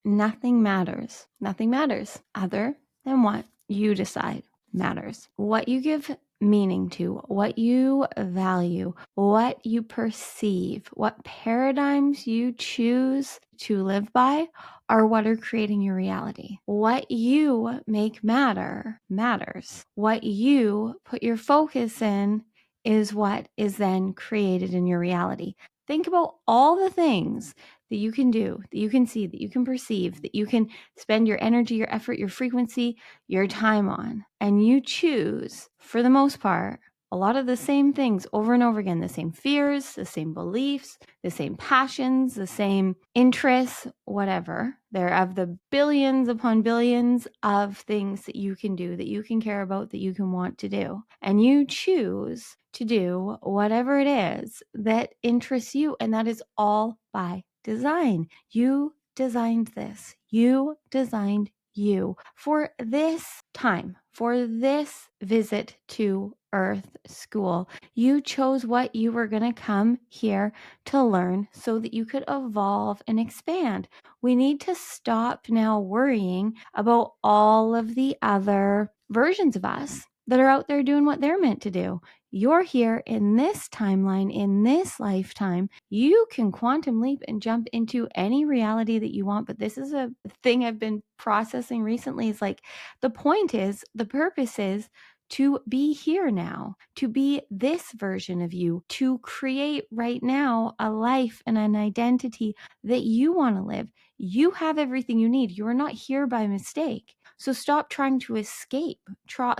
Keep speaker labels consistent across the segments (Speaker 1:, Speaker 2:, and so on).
Speaker 1: nothing matters. Nothing matters other than what you decide matters. What you give meaning to, what you value, what you perceive, what paradigms you choose to live by are what are creating your reality. What you make matter matters. What you put your focus in is what is then created in your reality. Think about all the things that you can do, that you can see, that you can perceive, that you can spend your energy, your effort, your frequency, your time on. And you choose, for the most part, a lot of the same things over and over again, the same fears, the same beliefs, the same passions, the same interests, whatever. They're of the billions upon billions of things that you can do, that you can care about, that you can want to do. And you choose to do whatever it is that interests you. And that is all by design. You designed this. You designed you for this time, for this visit to Earth School. You chose what you were going to come here to learn so that you could evolve and expand. We need to stop now worrying about all of the other versions of us that are out there doing what they're meant to do. You're here in this timeline, in this lifetime. You can quantum leap and jump into any reality that you want. But this is a thing I've been processing recently. Is like the point is, the purpose is to be here now, to be this version of you, to create right now a life and an identity that you want to live. You have everything you need. You are not here by mistake. So stop trying to escape.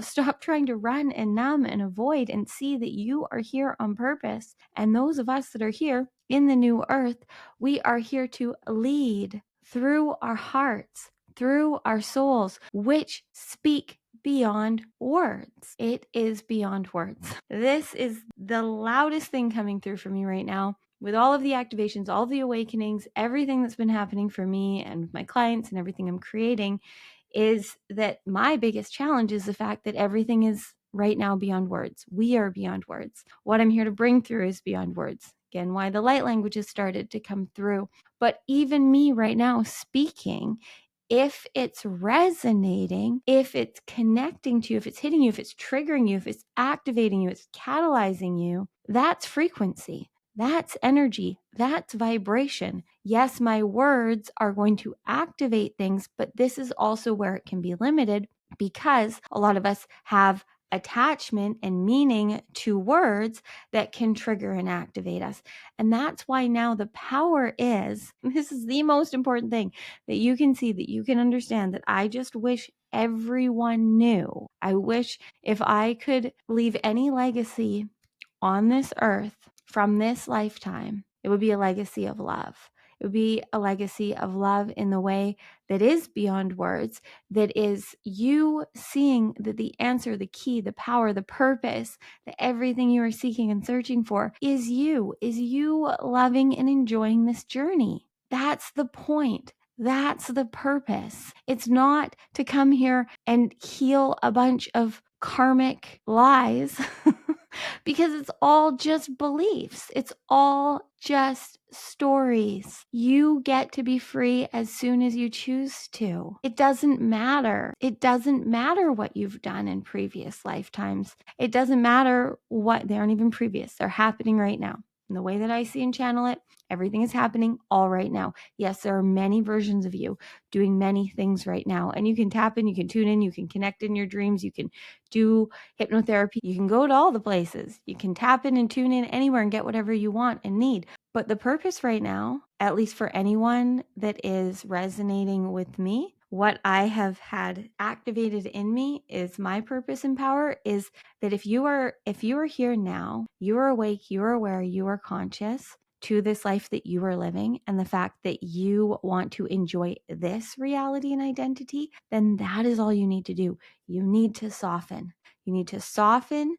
Speaker 1: Stop trying to run and numb and avoid, and see that you are here on purpose. And those of us that are here in the new earth, we are here to lead through our hearts, through our souls, which speak beyond words. It is beyond words. This is the loudest thing coming through for me right now. With all of the activations, all the awakenings, everything that's been happening for me and my clients and everything I'm creating, is that my biggest challenge is the fact that everything is right now beyond words. We are beyond words. What I'm here to bring through is beyond words. Again, why the light languages started to come through. But even me right now speaking, if it's resonating, if it's connecting to you, if it's hitting you, if it's triggering you, if it's activating you, it's catalyzing you, that's frequency. That's energy. That's vibration. Yes, my words are going to activate things, but this is also where it can be limited, because a lot of us have attachment and meaning to words that can trigger and activate us. And that's why now the power is, this is the most important thing that you can see, that you can understand, that I just wish everyone knew. I wish if I could leave any legacy on this earth from this lifetime, it would be a legacy of love. It would be a legacy of love in the way that is beyond words, that is you seeing that the answer, the key, the power, the purpose, that everything you are seeking and searching for is you loving and enjoying this journey. That's the point. That's the purpose. It's not to come here and heal a bunch of karmic lies because it's all just beliefs. It's all just stories. You get to be free as soon as you choose to. It doesn't matter. It doesn't matter what you've done in previous lifetimes. It doesn't matter what, they aren't even previous. They're happening right now. And the way that I see and channel it, everything is happening all right now. Yes, there are many versions of you doing many things right now. And you can tap in, you can tune in, you can connect in your dreams, you can do hypnotherapy, you can go to all the places. You can tap in and tune in anywhere and get whatever you want and need. But the purpose right now, at least for anyone that is resonating with me, what I have had activated in me is my purpose and power is that if you are here now, you are awake, you are aware, you are conscious to this life that you are living, and the fact that you want to enjoy this reality and identity, then that is all you need to do. You need to soften. You need to soften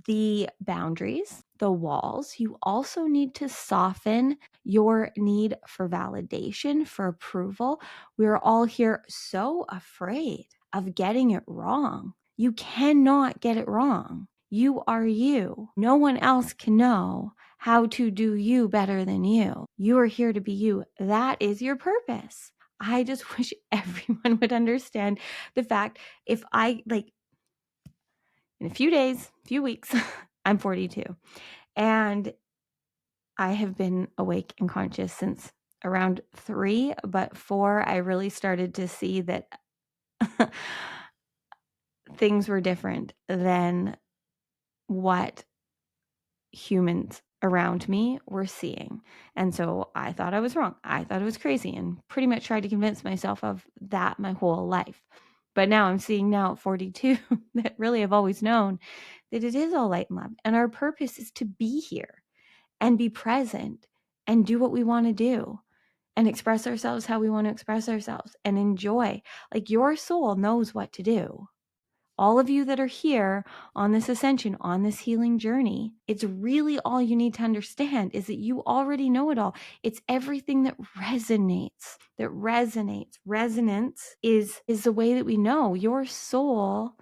Speaker 1: the boundaries, the walls. You also need to soften your need for validation, for approval. We're all here so afraid of getting it wrong. You cannot get it wrong. You are you. No one else can know how to do you better than you. You are here to be you. That is your purpose. I just wish everyone would understand the fact if I, like, in a few days, few weeks, I'm 42. And I have been awake and conscious since around 3, but 4, I really started to see that things were different than what humans around me were seeing. And so I thought I was wrong. I thought it was crazy and pretty much tried to convince myself of that my whole life. But now I'm seeing now at 42 that really I've always known that it is all light and love. And our purpose is to be here and be present and do what we want to do and express ourselves how we want to express ourselves and enjoy. Like, your soul knows what to do. All of you that are here on this ascension, on this healing journey, it's really all you need to understand is that you already know it all. It's everything that resonates, Resonance is the way that we know. Your soul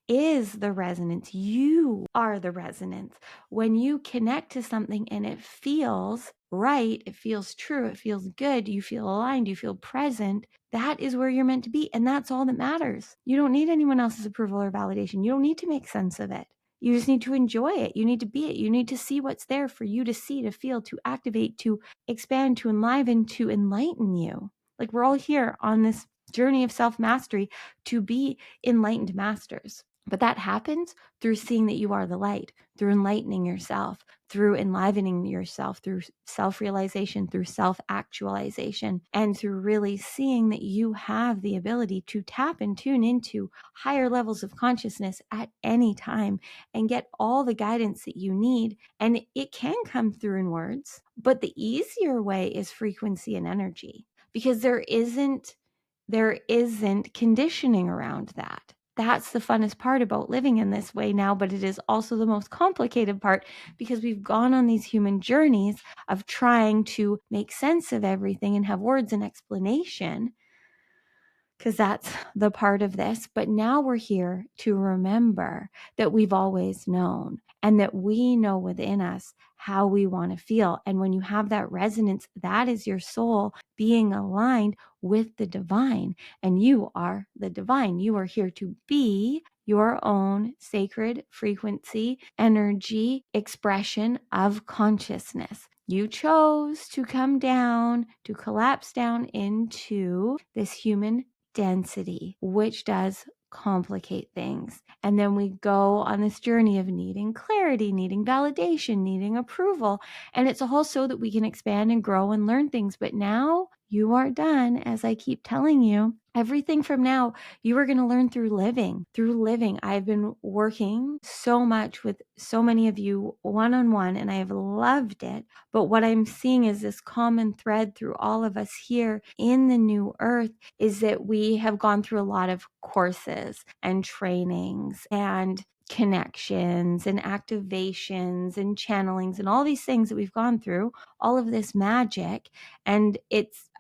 Speaker 1: is the resonance. You are the resonance. When you connect to something and it feels right, it feels true, it feels good, you feel aligned, you feel present, that is where you're meant to be. And that's all that matters. You don't need anyone else's approval or validation. You don't need to make sense of it. You just need to enjoy it. You need to be it. You need to see what's there for you to see, to feel, to activate, to expand, to enliven, to enlighten you. Like, we're all here on this journey of self-mastery to be enlightened masters. But that happens through seeing that you are the light, through enlightening yourself, through enlivening yourself, through self-realization, through self-actualization, and through really seeing that you have the ability to tap and tune into higher levels of consciousness at any time and get all the guidance that you need. And it can come through in words, but the easier way is frequency and energy, because there isn't conditioning around that. That's the funnest part about living in this way now, but it is also the most complicated part, because we've gone on these human journeys of trying to make sense of everything and have words and explanation, because that's the part of this. But now we're here to remember that we've always known, and that we know within us how we want to feel. And when you have that resonance, that is your soul being aligned with the divine. And you are the divine. You are here to be your own sacred frequency, energy, expression of consciousness. You chose to come down, to collapse down into this human density, which does complicate things. And then we go on this journey of needing clarity, needing validation, needing approval. And it's all so that we can expand and grow and learn things. But now you are done, as I keep telling you. Everything from now, you are going to learn through living. I've been working so much with so many of you one-on-one, and I have loved it. But what I'm seeing is this common thread through all of us here in the new earth is that we have gone through a lot of courses and trainings and connections and activations and channelings and all these things that we've gone through, all of this magic. And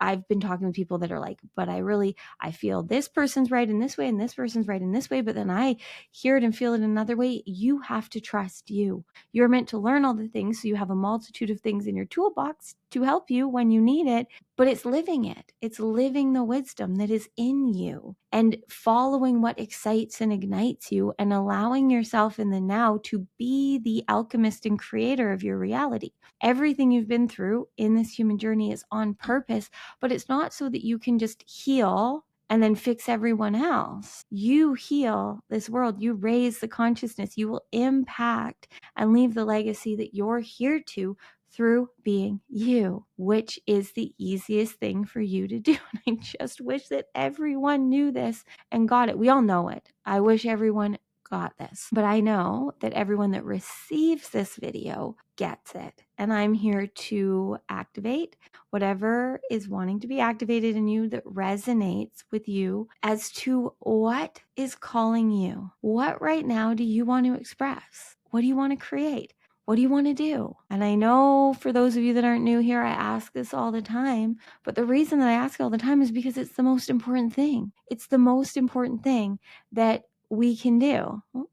Speaker 1: I've been talking with people that are like, but I feel this person's right in this way and this person's right in this way, but then I hear it and feel it another way. You have to trust you. You're meant to learn all the things, so you have a multitude of things in your toolbox to help you when you need it, but it's living it. It's living the wisdom that is in you and following what excites and ignites you and allowing yourself in the now to be the alchemist and creator of your reality. Everything you've been through in this human journey is on purpose, but it's not so that you can just heal and then fix everyone else. You heal this world. You raise the consciousness. You will impact and leave the legacy that you're here to through being you, which is the easiest thing for you to do. And I just wish that everyone knew this and got it. We all know it. I wish everyone got this, but I know that everyone that receives this video gets it. And I'm here to activate whatever is wanting to be activated in you that resonates with you as to what is calling you. What right now do you want to express? What do you want to create? What do you want to do? And I know for those of you that aren't new here, I ask this all the time, but the reason that I ask it all the time is because it's the most important thing. It's the most important thing that we can do. Oh,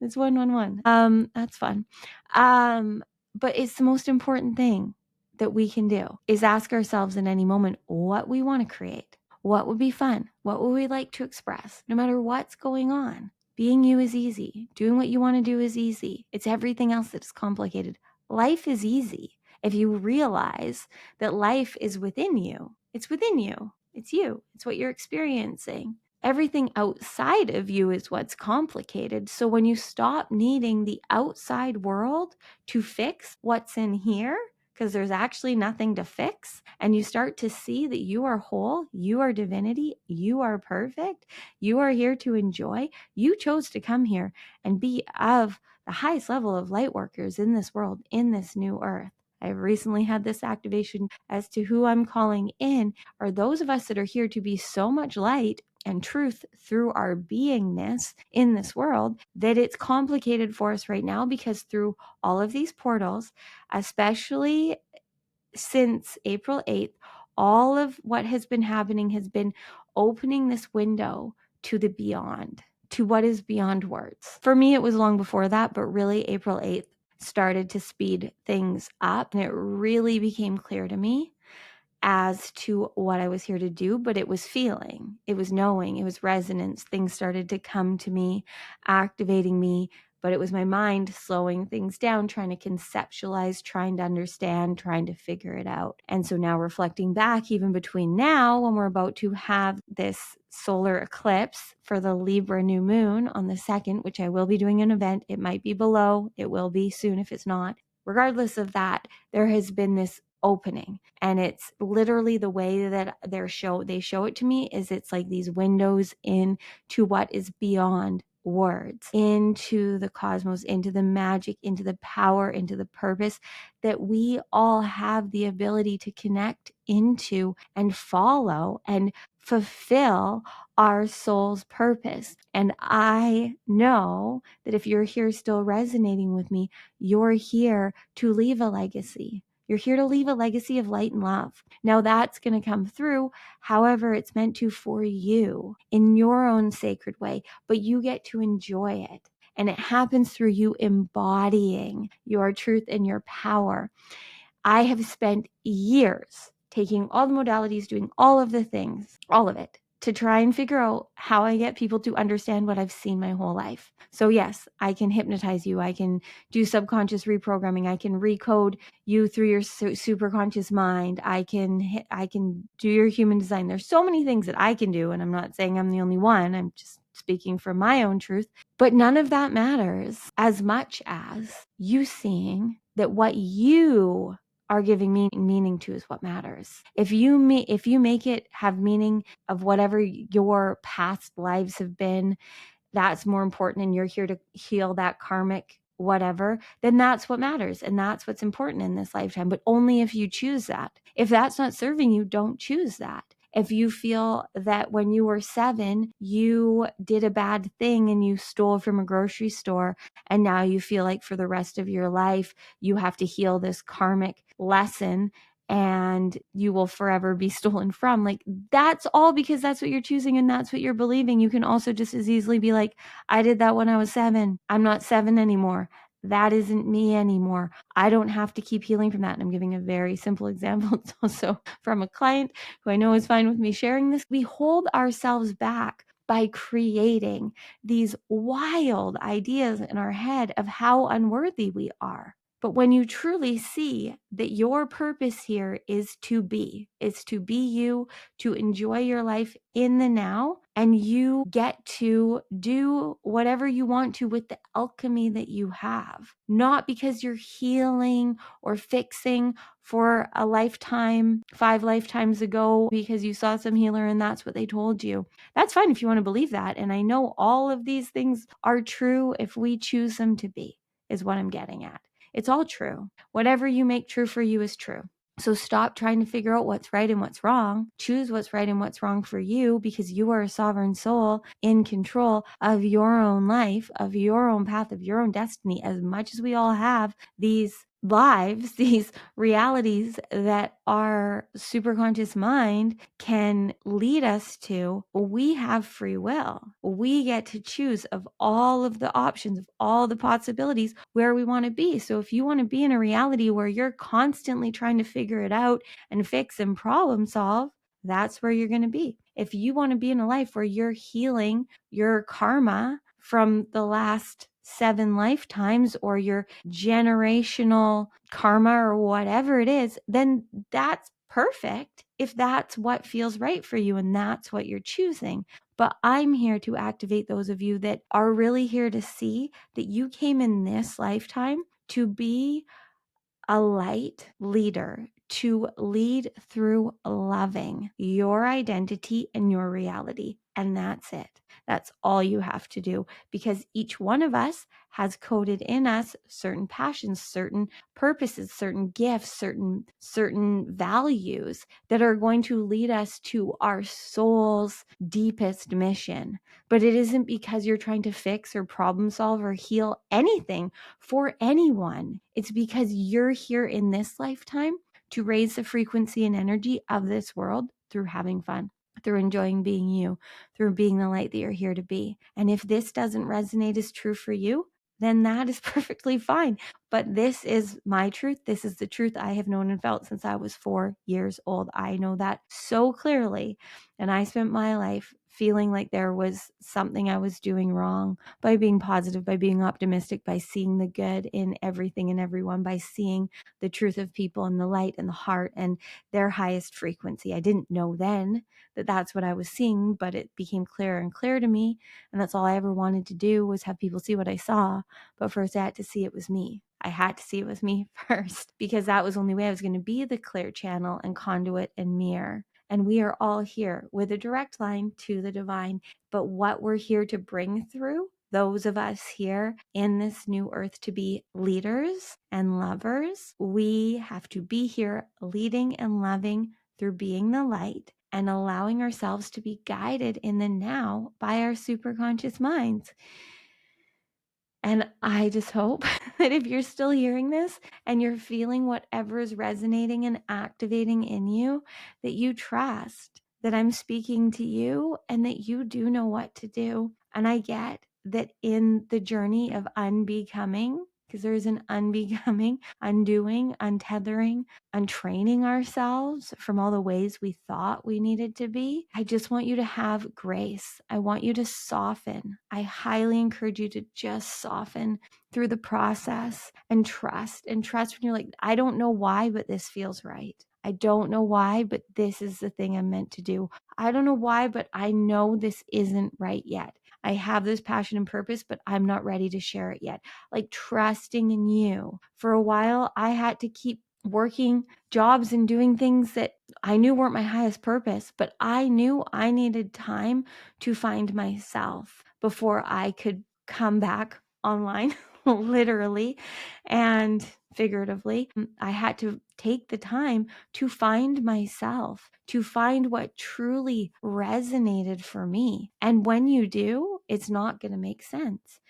Speaker 1: it's 111. That's fun. But it's the most important thing that we can do is ask ourselves in any moment what we want to create. What would be fun? What would we like to express? No matter what's going on, being you is easy. Doing what you want to do is easy. It's everything else that's complicated. Life is easy if you realize that life is within you. It's within you. It's you. It's what you're experiencing. Everything outside of you is what's complicated. So when you stop needing the outside world to fix what's in here, because there's actually nothing to fix, and you start to see that you are whole, you are divinity, you are perfect, you are here to enjoy. You chose to come here and be of the highest level of light workers in this world, in this new earth. I've recently had this activation as to who I'm calling in are those of us that are here to be so much light and truth through our beingness in this world that it's complicated for us right now, because through all of these portals, especially since April 8th, all of what has been happening has been opening this window to the beyond, to what is beyond words. For me, it was long before that, but really April 8th started to speed things up, and it really became clear to me as to what I was here to do. But it was feeling, it was knowing, it was resonance. Things started to come to me, activating me, but it was my mind slowing things down, trying to conceptualize, trying to understand, trying to figure it out. And so now, reflecting back, even between now when we're about to have this solar eclipse for the Libra new moon on the 2nd, which I will be doing an event. It might be below, it will be soon if it's not. Regardless of that, there has been this opening, and it's literally the way that they show it to me is it's like these windows into what is beyond words, into the cosmos, into the magic, into the power, into the purpose that we all have the ability to connect into and follow and fulfill our soul's purpose. And I know that if you're here still resonating with me, you're here to leave a legacy. You're here to leave a legacy of light and love. Now that's going to come through however it's meant to for you in your own sacred way, but you get to enjoy it. And it happens through you embodying your truth and your power. I have spent years taking all the modalities, doing all of the things, all of it, to try and figure out how I get people to understand what I've seen my whole life. So yes, I can hypnotize you. I can do subconscious reprogramming. I can recode you through your superconscious mind. I can do your human design. There's so many things that I can do, and I'm not saying I'm the only one. I'm just speaking from my own truth. But none of that matters as much as you seeing that what you are giving meaning to is what matters. If you make it have meaning of whatever your past lives have been, that's more important, and you're here to heal that karmic whatever, then that's what matters, and that's what's important in this lifetime, but only if you choose that. If that's not serving you, don't choose that. If you feel that when you were 7, you did a bad thing and you stole from a grocery store, and now you feel like for the rest of your life, you have to heal this karmic lesson and you will forever be stolen from, like, that's all because that's what you're choosing and that's what you're believing. You can also just as easily be like, I did that when I was 7. I'm not 7 anymore. That isn't me anymore. I don't have to keep healing from that. And I'm giving a very simple example. It's also from a client who I know is fine with me sharing this. We hold ourselves back by creating these wild ideas in our head of how unworthy we are. But when you truly see that your purpose here is to be you, to enjoy your life in the now, and you get to do whatever you want to with the alchemy that you have, not because you're healing or fixing for a lifetime, 5 lifetimes ago, because you saw some healer and that's what they told you. That's fine if you want to believe that. And I know all of these things are true if we choose them to be, is what I'm getting at. It's all true. Whatever you make true for you is true. So stop trying to figure out what's right and what's wrong. Choose what's right and what's wrong for you, because you are a sovereign soul in control of your own life, of your own path, of your own destiny. As much as we all have these lives, these realities that our superconscious mind can lead us to, we have free will. We get to choose of all of the options, of all the possibilities where we want to be. So if you want to be in a reality where you're constantly trying to figure it out and fix and problem solve, that's where you're going to be. If you want to be in a life where you're healing your karma from the last 7 lifetimes or your generational karma or whatever it is, then that's perfect if that's what feels right for you and that's what you're choosing. But I'm here to activate those of you that are really here to see that you came in this lifetime to be a light leader, to lead through loving your identity and your reality. And that's it. That's all you have to do, because each one of us has coded in us certain passions, certain purposes, certain gifts, certain values that are going to lead us to our soul's deepest mission. But it isn't because you're trying to fix or problem solve or heal anything for anyone. It's because you're here in this lifetime to raise the frequency and energy of this world through having fun, through enjoying being you, through being the light that you're here to be. And if this doesn't resonate as true for you, then that is perfectly fine. But this is my truth. This is the truth I have known and felt since I was 4 years old. I know that so clearly. And I spent my life feeling like there was something I was doing wrong, by being positive, by being optimistic, by seeing the good in everything and everyone, by seeing the truth of people and the light and the heart and their highest frequency. I didn't know then that that's what I was seeing, but it became clearer and clearer to me. And that's all I ever wanted to do, was have people see what I saw. But first I had to see it was me. I had to see it was me first, because that was the only way I was going to be the clear channel and conduit and mirror. And we are all here with a direct line to the divine. But what we're here to bring through, those of us here in this new earth to be leaders and lovers, we have to be here leading and loving through being the light and allowing ourselves to be guided in the now by our superconscious minds. And I just hope that if you're still hearing this and you're feeling whatever is resonating and activating in you, that you trust that I'm speaking to you and that you do know what to do. And I get that in the journey of unbecoming, because there is an unbecoming, undoing, untethering, untraining ourselves from all the ways we thought we needed to be. I just want you to have grace. I want you to soften. I highly encourage you to just soften through the process and trust when you're like, I don't know why, but this feels right. I don't know why, but this is the thing I'm meant to do. I don't know why, but I know this isn't right yet. I have this passion and purpose, but I'm not ready to share it yet. Like trusting in you. For a while, I had to keep working jobs and doing things that I knew weren't my highest purpose, but I knew I needed time to find myself before I could come back online, literally and figuratively. I had to take the time to find myself, to find what truly resonated for me. And when you do, it's not going to make sense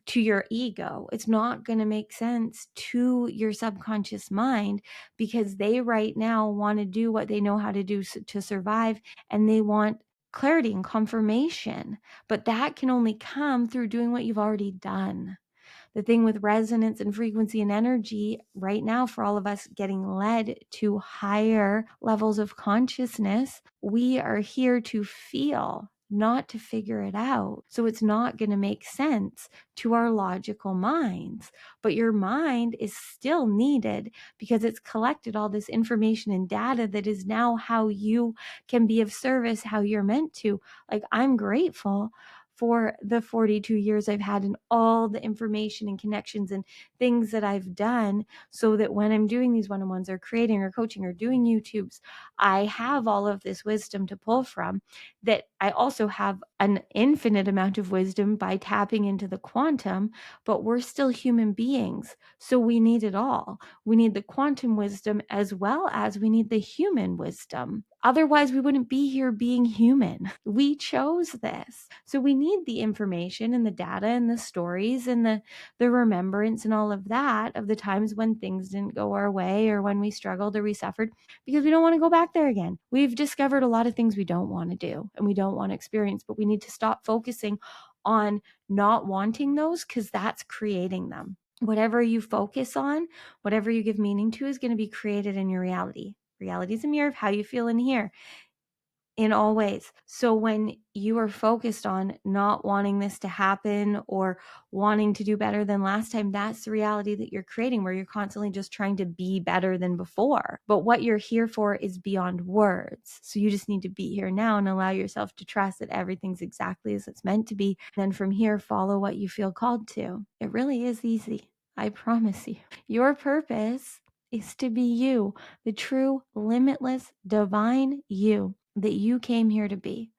Speaker 1: to your ego. It's not going to make sense to your subconscious mind, because they right now want to do what they know how to do to survive, and they want clarity and confirmation. But that can only come through doing what you've already done. The thing with resonance and frequency and energy right now, for all of us getting led to higher levels of consciousness, we are here to feel, not to figure it out. So it's not going to make sense to our logical minds, but your mind is still needed, because it's collected all this information and data that is now how you can be of service, how you're meant to. Like, I'm grateful for the 42 years I've had and all the information and connections and things that I've done, so that when I'm doing these one-on-ones or creating or coaching or doing YouTubes, I have all of this wisdom to pull from. That I also have an infinite amount of wisdom by tapping into the quantum, but we're still human beings. So we need it all. We need the quantum wisdom as well as we need the human wisdom. Otherwise, we wouldn't be here being human. We chose this. So we need the information and the data and the stories and the remembrance and all of that, of the times when things didn't go our way or when we struggled or we suffered, because we don't want to go back there again. We've discovered a lot of things we don't want to do and we don't want to experience, but we need to stop focusing on not wanting those, because that's creating them. Whatever you focus on, whatever you give meaning to, is going to be created in your reality. Reality is a mirror of how you feel in here. in all ways. So when you are focused on not wanting this to happen or wanting to do better than last time, that's the reality that you're creating, where you're constantly just trying to be better than before. But what you're here for is beyond words. So you just need to be here now and allow yourself to trust that everything's exactly as it's meant to be. Then from here, follow what you feel called to. It really is easy. I promise you. Your purpose is to be you, the true, limitless, divine you that you came here to be,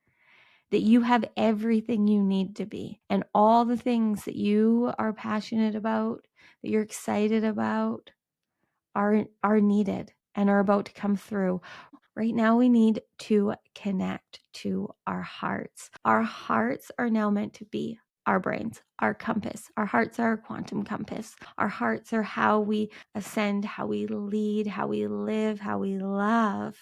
Speaker 1: that you have everything you need to be, and all the things that you are passionate about, that you're excited about, are needed and are about to come through. Right now, we need to connect to our hearts. Our hearts are now meant to be our brains, our compass. Our hearts are our quantum compass. Our hearts are how we ascend, how we lead, how we live, how we love.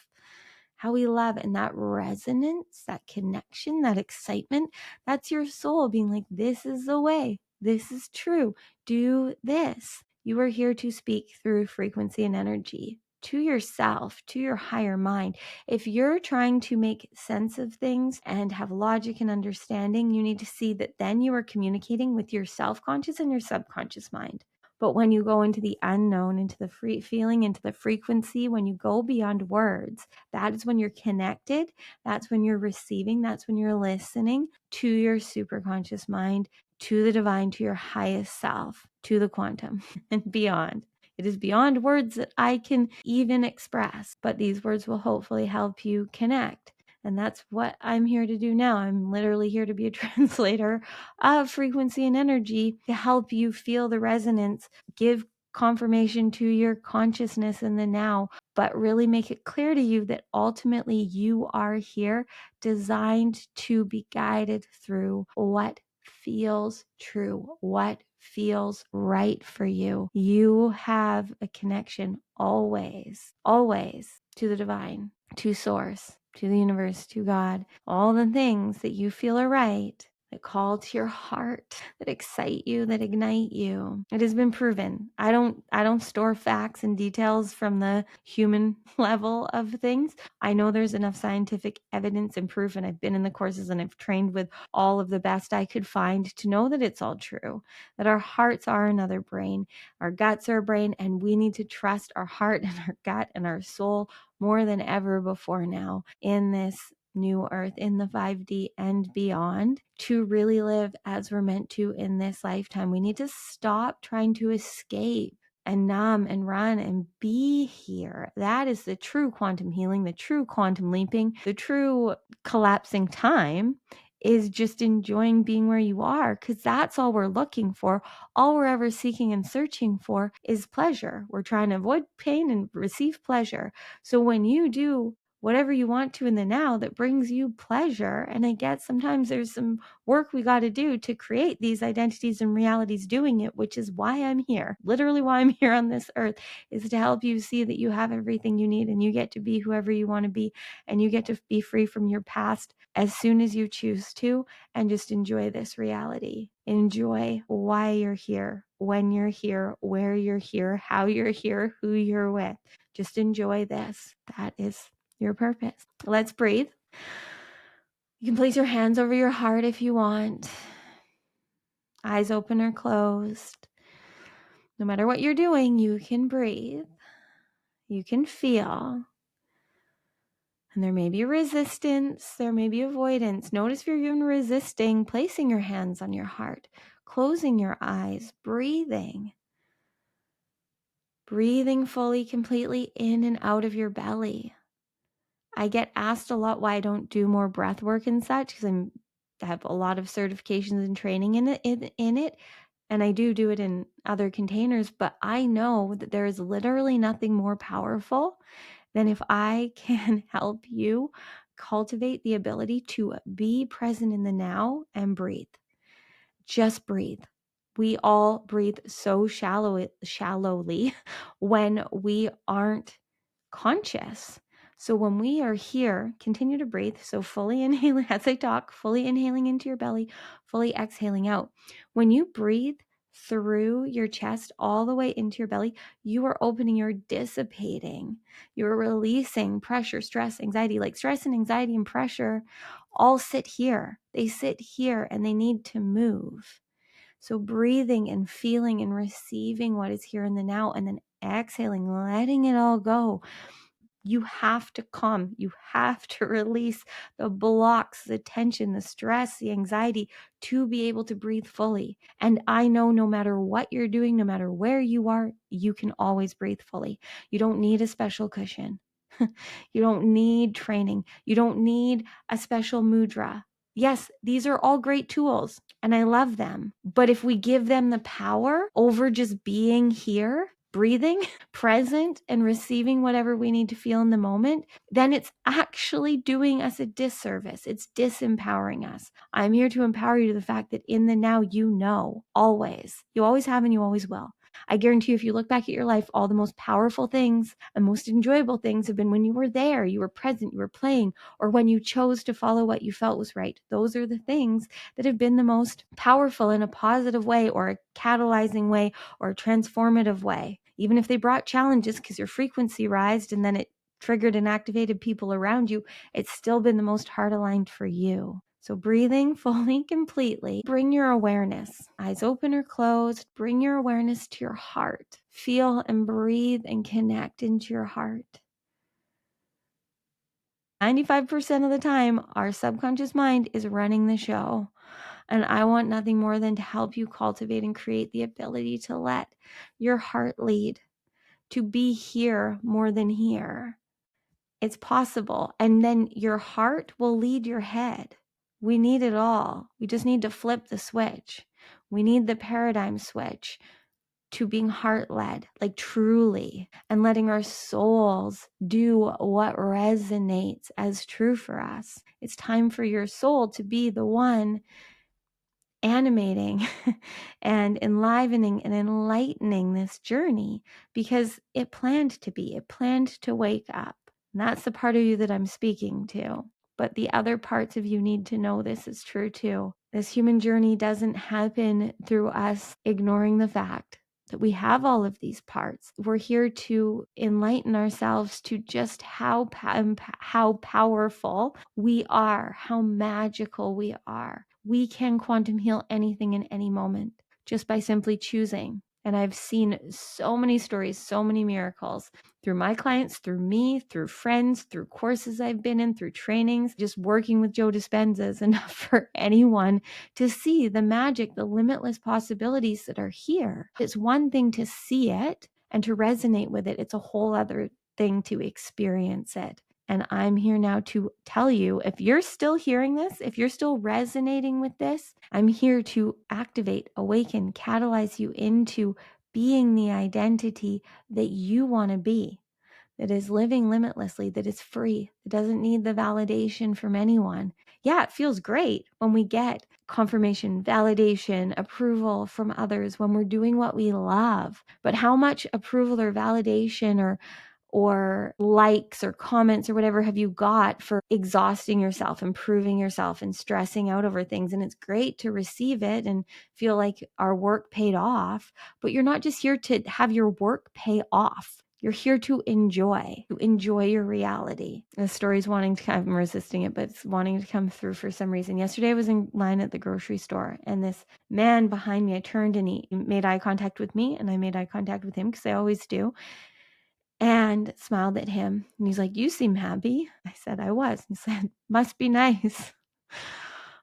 Speaker 1: How we love, and that resonance, that connection, that excitement, that's your soul being like, this is the way, this is true, do this. You are here to speak through frequency and energy to yourself, to your higher mind. If you're trying to make sense of things and have logic and understanding, you need to see that then you are communicating with your self-conscious and your subconscious mind. But when you go into the unknown, into the free feeling, into the frequency, when you go beyond words, that is when you're connected. That's when you're receiving. That's when you're listening to your superconscious mind, to the divine, to your highest self, to the quantum and beyond. It is beyond words that I can even express, but these words will hopefully help you connect. And that's what I'm here to do now. I'm literally here to be a translator of frequency and energy to help you feel the resonance, give confirmation to your consciousness in the now, but really make it clear to you that ultimately you are here designed to be guided through what feels true, what feels right for you. You have a connection always, always to the divine, to source, to the universe, to God, all the things that you feel are right, that call to your heart, that excite you, that ignite you. It has been proven. I don't store facts and details from the human level of things. I know there's enough scientific evidence and proof, and I've been in the courses and I've trained with all of the best I could find to know that it's all true, that our hearts are another brain, our guts are a brain, and we need to trust our heart and our gut and our soul more than ever before now in this new earth, in the 5D and beyond, to really live as we're meant to in this lifetime. We need to stop trying to escape and numb and run and be here. That is the true quantum healing, the true quantum leaping, the true collapsing time is just enjoying being where you are, because that's all we're looking for. All we're ever seeking and searching for is pleasure. We're trying to avoid pain and receive pleasure. So when you do whatever you want to in the now that brings you pleasure, and I get sometimes there's some work we got to do to create these identities and realities doing it, which is why I'm here. Literally why I'm here on this earth is to help you see that you have everything you need and you get to be whoever you want to be, and you get to be free from your past as soon as you choose to, and just enjoy this reality. Enjoy why you're here, when you're here, where you're here, how you're here, who you're with. Just enjoy this. That is your purpose. Let's breathe. You can place your hands over your heart if you want. Eyes open or closed. No matter what you're doing, you can breathe. You can feel. And there may be resistance, there may be avoidance. Notice if you're even resisting placing your hands on your heart, closing your eyes, breathing. Breathing fully, completely in and out of your belly. I get asked a lot why I don't do more breath work and such, because I have a lot of certifications and training in it, and I do it in other containers, but I know that there is literally nothing more powerful than if I can help you cultivate the ability to be present in the now and breathe. Just breathe. We all breathe so shallowly when we aren't conscious. So when we are here, continue to breathe. So fully inhaling, as I talk, fully inhaling into your belly, fully exhaling out. When you breathe through your chest all the way into your belly, you are opening, you're dissipating, you're releasing pressure, stress, anxiety. Like stress and anxiety and pressure all sit here. They sit here and they need to move. So breathing and feeling and receiving what is here in the now, and then exhaling, letting it all go. You have to calm. You have to release the blocks, the tension, the stress, the anxiety to be able to breathe fully. And I know no matter what you're doing, no matter where you are, you can always breathe fully. You don't need a special cushion. You don't need training. You don't need a special mudra. Yes, these are all great tools and I love them. But if we give them the power over just being here, breathing, present, and receiving whatever we need to feel in the moment, then it's actually doing us a disservice. It's disempowering us. I'm here to empower you to the fact that in the now, you know, always. You always have and you always will. I guarantee you, if you look back at your life, all the most powerful things and most enjoyable things have been when you were there, you were present, you were playing, or when you chose to follow what you felt was right. Those are the things that have been the most powerful in a positive way, or a catalyzing way, or a transformative way. Even if they brought challenges because your frequency rised and then it triggered and activated people around you, it's still been the most heart aligned for you. So breathing fully, completely, bring your awareness, eyes open or closed, bring your awareness to your heart. Feel and breathe and connect into your heart. 95% of the time, our subconscious mind is running the show. And I want nothing more than to help you cultivate and create the ability to let your heart lead, to be here more than here. It's possible. And then your heart will lead your head. We need it all. We just need to flip the switch. We need the paradigm switch to being heart-led, like truly, and letting our souls do what resonates as true for us. It's time for your soul to be the one animating and enlivening and enlightening this journey, because it planned to be. It planned to wake up. And that's the part of you that I'm speaking to. But the other parts of you need to know this is true too. This human journey doesn't happen through us ignoring the fact that we have all of these parts. We're here to enlighten ourselves to just how powerful we are, how magical we are. We can quantum heal anything in any moment just by simply choosing. And I've seen so many stories, so many miracles through my clients, through me, through friends, through courses I've been in, through trainings. Just working with Joe Dispenza is enough for anyone to see the magic, the limitless possibilities that are here. It's one thing to see it and to resonate with it. It's a whole other thing to experience it. And I'm here now to tell you, if you're still hearing this, if you're still resonating with this, I'm here to activate, awaken, catalyze you into being the identity that you want to be, that is living limitlessly, that is free, that doesn't need the validation from anyone. Yeah, it feels great when we get confirmation, validation, approval from others, when we're doing what we love. But how much approval or validation or likes or comments or whatever have you got for exhausting yourself, improving yourself, and stressing out over things? And it's great to receive it and feel like our work paid off, but you're not just here to have your work pay off. You're here to enjoy your reality. The story's wanting to come, I'm resisting it, but it's wanting to come through for some reason. Yesterday I was in line at the grocery store and this man behind me, I turned and he made eye contact with me and I made eye contact with him because I always do, and smiled at him. And he's like, "You seem happy." I said, "I was." He said, "Must be nice."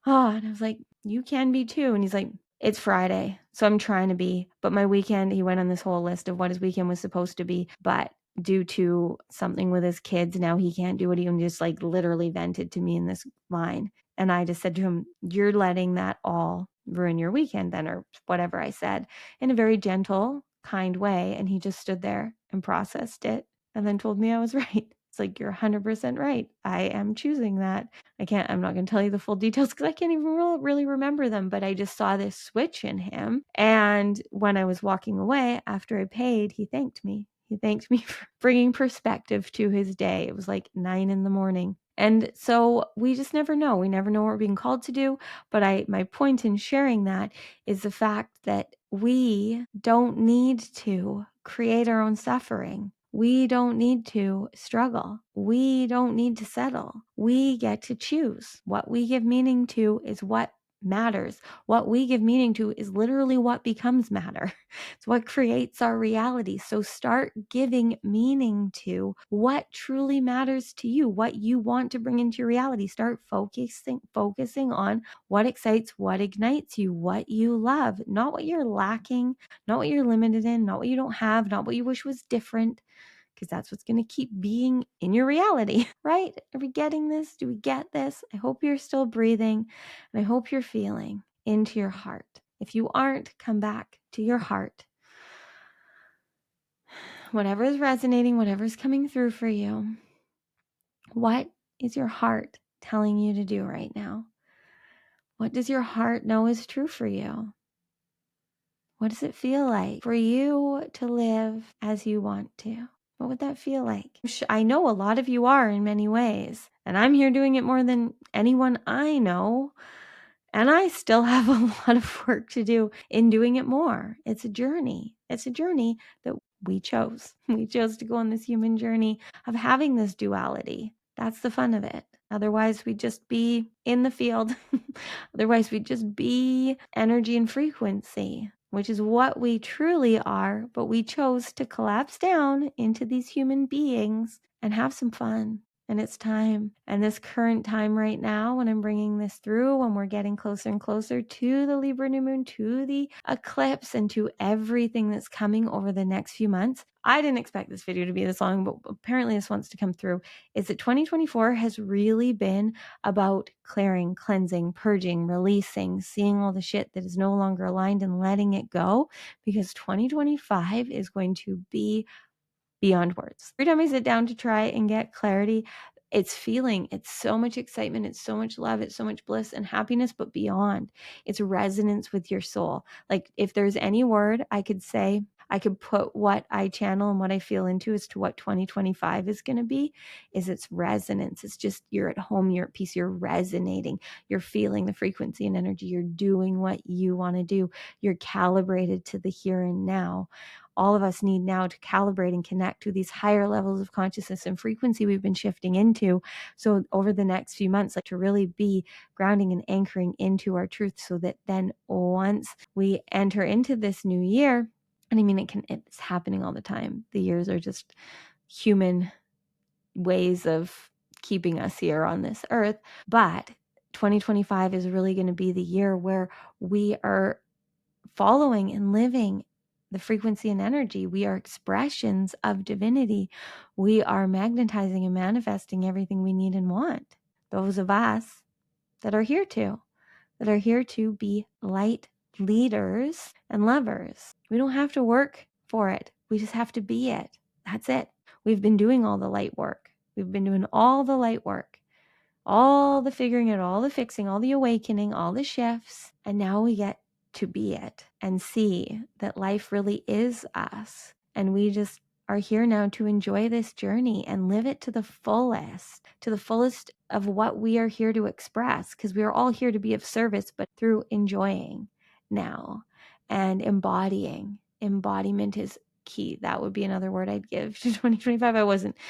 Speaker 1: Oh, and I was like, "You can be too." And he's like, "It's Friday, so I'm trying to be." But my weekend, he went on this whole list of what his weekend was supposed to be. But due to something with his kids, now he can't do it. He just like literally vented to me in this line. And I just said to him, "You're letting that all ruin your weekend then," or whatever I said, in a very gentle, kind way. And he just stood there and processed it and then told me I was right. It's like, "You're 100% right. I am choosing that." I'm not going to tell you the full details because I can't even really remember them, but I just saw this switch in him. And when I was walking away after I paid, he thanked me. He thanked me for bringing perspective to his day. It was like 9 a.m. And so we just never know. We never know what we're being called to do. But my point in sharing that is the fact that we don't need to create our own suffering. We don't need to struggle. We don't need to settle. We get to choose. What we give meaning to is what matters. What we give meaning to is literally what becomes matter. It's what creates our reality. So start giving meaning to what truly matters to you, what you want to bring into your reality. Start focusing on what excites, what ignites you, what you love, not what you're lacking, not what you're limited in, not what you don't have, not what you wish was different, because that's what's going to keep being in your reality, right? Are we getting this? Do we get this? I hope you're still breathing, and I hope you're feeling into your heart. If you aren't, come back to your heart. Whatever is resonating, whatever is coming through for you, what is your heart telling you to do right now? What does your heart know is true for you? What does it feel like for you to live as you want to? What would that feel like? I know a lot of you are in many ways, and I'm here doing it more than anyone I know. And I still have a lot of work to do in doing it more. It's a journey. It's a journey that we chose. We chose to go on this human journey of having this duality. That's the fun of it. Otherwise, we'd just be in the field. Otherwise, we'd just be energy and frequency, which is what we truly are. But we chose to collapse down into these human beings and have some fun. And it's time. And this current time right now, when I'm bringing this through, when we're getting closer and closer to the Libra new moon, to the eclipse, and to everything that's coming over the next few months, I didn't expect this video to be this long, but apparently this wants to come through, is that 2024 has really been about clearing, cleansing, purging, releasing, seeing all the shit that is no longer aligned and letting it go, because 2025 is going to be beyond words. Every time I sit down to try and get clarity, it's so much excitement, it's so much love, it's so much bliss and happiness, but beyond, it's resonance with your soul. Like, if there's any word I could say, I could put what I channel and what I feel into as to what 2025 is going to be, is its resonance. It's just, you're at home, you're at peace, you're resonating, you're feeling the frequency and energy, you're doing what you want to do, you're calibrated to the here and now. All of us need now to calibrate and connect to these higher levels of consciousness and frequency we've been shifting into. So over the next few months, like, to really be grounding and anchoring into our truth, so that then once we enter into this new year, and I mean, it's happening all the time. The years are just human ways of keeping us here on this earth. But 2025 is really going to be the year where we are following and living the frequency and energy. We are expressions of divinity. We are magnetizing and manifesting everything we need and want. Those of us that are here to be light leaders and lovers. We don't have to work for it. We just have to be it. That's it. We've been doing all the light work. We've been doing all the light work, all the figuring out, all the fixing, all the awakening, all the shifts. And now we get to be it and see that life really is us. And we just are here now to enjoy this journey and live it to the fullest of what we are here to express, because we are all here to be of service, but through enjoying now and embodying. Embodiment is key. That would be another word I'd give to 2025.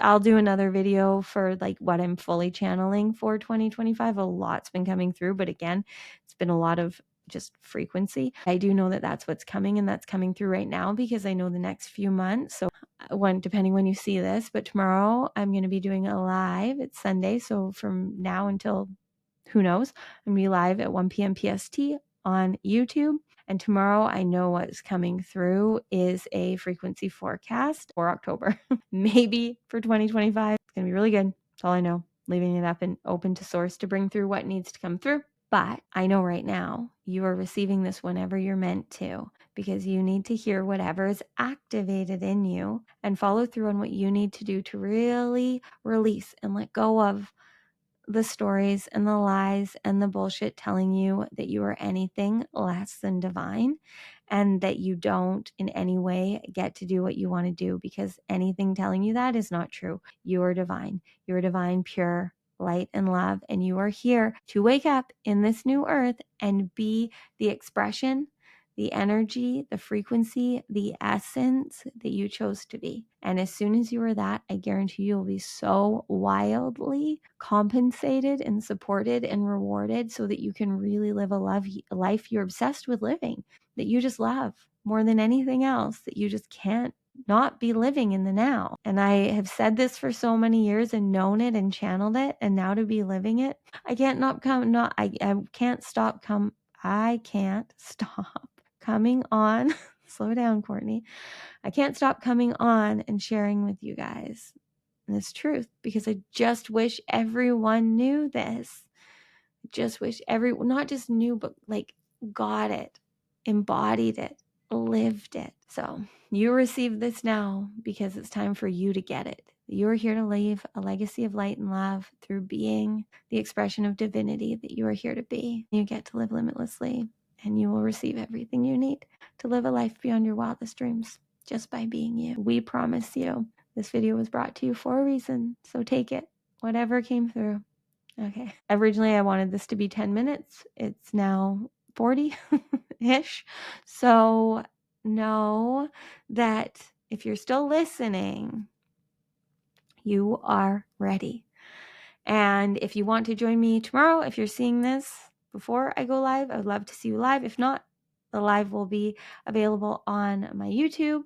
Speaker 1: I'll do another video for like what I'm fully channeling for 2025. A lot's been coming through, but again, it's been a lot of just frequency. I do know that that's what's coming, and that's coming through right now, because I know the next few months. So depending when you see this, but tomorrow I'm going to be doing a live. It's Sunday. So from now until who knows, I'm going to be live at 1 p.m. PST on YouTube. And tomorrow, I know what's coming through is a frequency forecast for October, maybe for 2025. It's going to be really good. That's all I know. Leaving it up and open to source to bring through what needs to come through. But I know right now you are receiving this whenever you're meant to, because you need to hear whatever is activated in you and follow through on what you need to do to really release and let go of the stories and the lies and the bullshit telling you that you are anything less than divine, and that you don't in any way get to do what you want to do, because anything telling you that is not true. You are divine. You are divine, pure light and love, and you are here to wake up in this new earth and be the expression, the energy, the frequency, the essence that you chose to be. And as soon as you are that, I guarantee you'll be so wildly compensated and supported and rewarded so that you can really live a life you're obsessed with living, that you just love more than anything else, that you just can't not be living in the now. And I have said this for so many years and known it and channeled it, and now to be living it, I can't stop coming on. Slow down, Courtney. I can't stop coming on and sharing with you guys this truth because I just wish everyone knew this. Just wish not just knew, but like got it, embodied it, lived it. So you receive this now because it's time for you to get it. You're here to leave a legacy of light and love through being the expression of divinity that you are here to be. You get to live limitlessly, and you will receive everything you need to live a life beyond your wildest dreams just by being you. We promise you. This video was brought to you for a reason, so take it, whatever came through. Okay. Originally, I wanted this to be 10 minutes. It's now 40-ish. So know that if you're still listening, you are ready. And if you want to join me tomorrow, if you're seeing this before I go live, I would love to see you live. If not, the live will be available on my YouTube,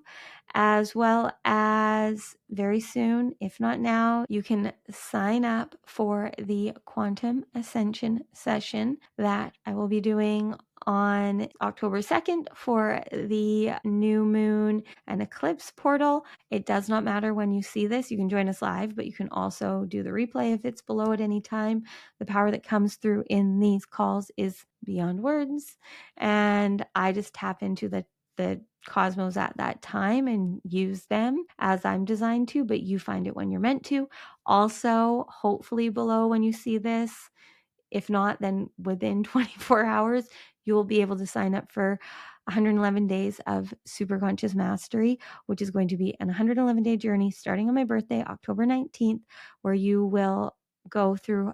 Speaker 1: as well as very soon, if not now, you can sign up for the Quantum Ascension session that I will be doing on October 2nd for the new moon and eclipse portal. It does not matter when you see this. You can join us live, but you can also do the replay if it's below at any time. The power that comes through in these calls is beyond words. And I just tap into the cosmos at that time and use them as I'm designed to, but you find it when you're meant to. Also, hopefully below when you see this, if not, then within 24 hours, you will be able to sign up for 111 days of superconscious mastery, which is going to be an 111-day journey starting on my birthday, October 19th, where you will go through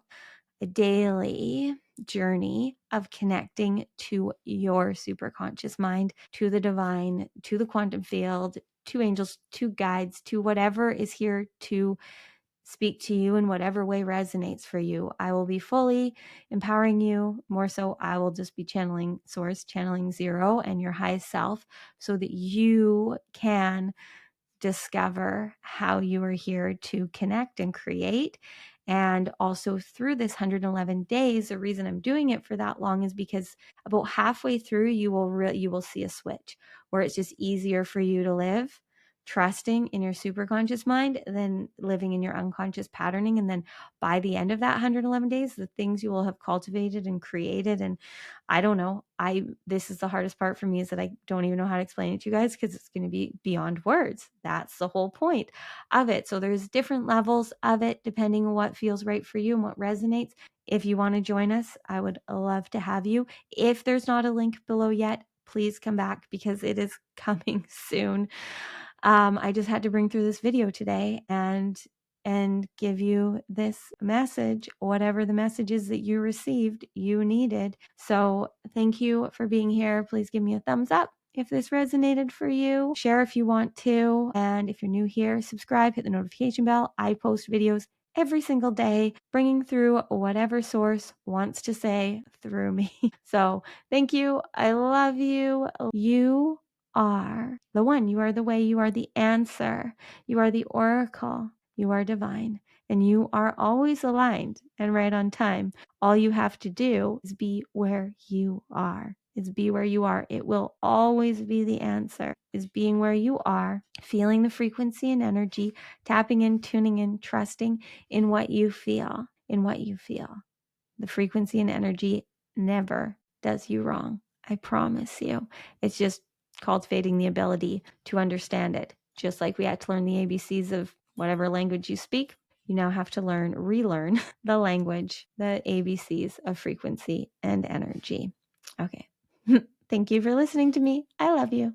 Speaker 1: a daily journey of connecting to your superconscious mind, to the divine, to the quantum field, to angels, to guides, to whatever is here to speak to you in whatever way resonates for you. I will be fully empowering you. More so, I will just be channeling source, channeling zero and your highest self so that you can discover how you are here to connect and create. And also through this 111 days, the reason I'm doing it for that long is because about halfway through, you will see a switch where it's just easier for you to live trusting in your superconscious mind than living in your unconscious patterning. And then by the end of that 111 days, the things you will have cultivated and created, and I don't know, this is the hardest part for me, is that I don't even know how to explain it to you guys because it's going to be beyond words. That's the whole point of it. So there's different levels of it depending on what feels right for you and what resonates. If you want to join us, I would love to have you. If there's not a link below yet, please come back because it is coming soon. I just had to bring through this video today and give you this message, whatever the message is that you received, you needed. So thank you for being here. Please give me a thumbs up if this resonated for you. Share if you want to. And if you're new here, subscribe, hit the notification bell. I post videos every single day, bringing through whatever source wants to say through me. So thank you. I love you. You are the one. You are the way. You are the answer. You are the oracle. You are divine. And you are always aligned and right on time. All you have to do is be where you are. Is be where you are. It will always be the answer. Is being where you are, feeling the frequency and energy, tapping in, tuning in, trusting in what you feel, in what you feel. The frequency and energy never does you wrong. I promise you. It's just cultivating the ability to understand it. Just like we had to learn the ABCs of whatever language you speak, you now have to relearn the language, the ABCs of frequency and energy. Okay. Thank you for listening to me. I love you.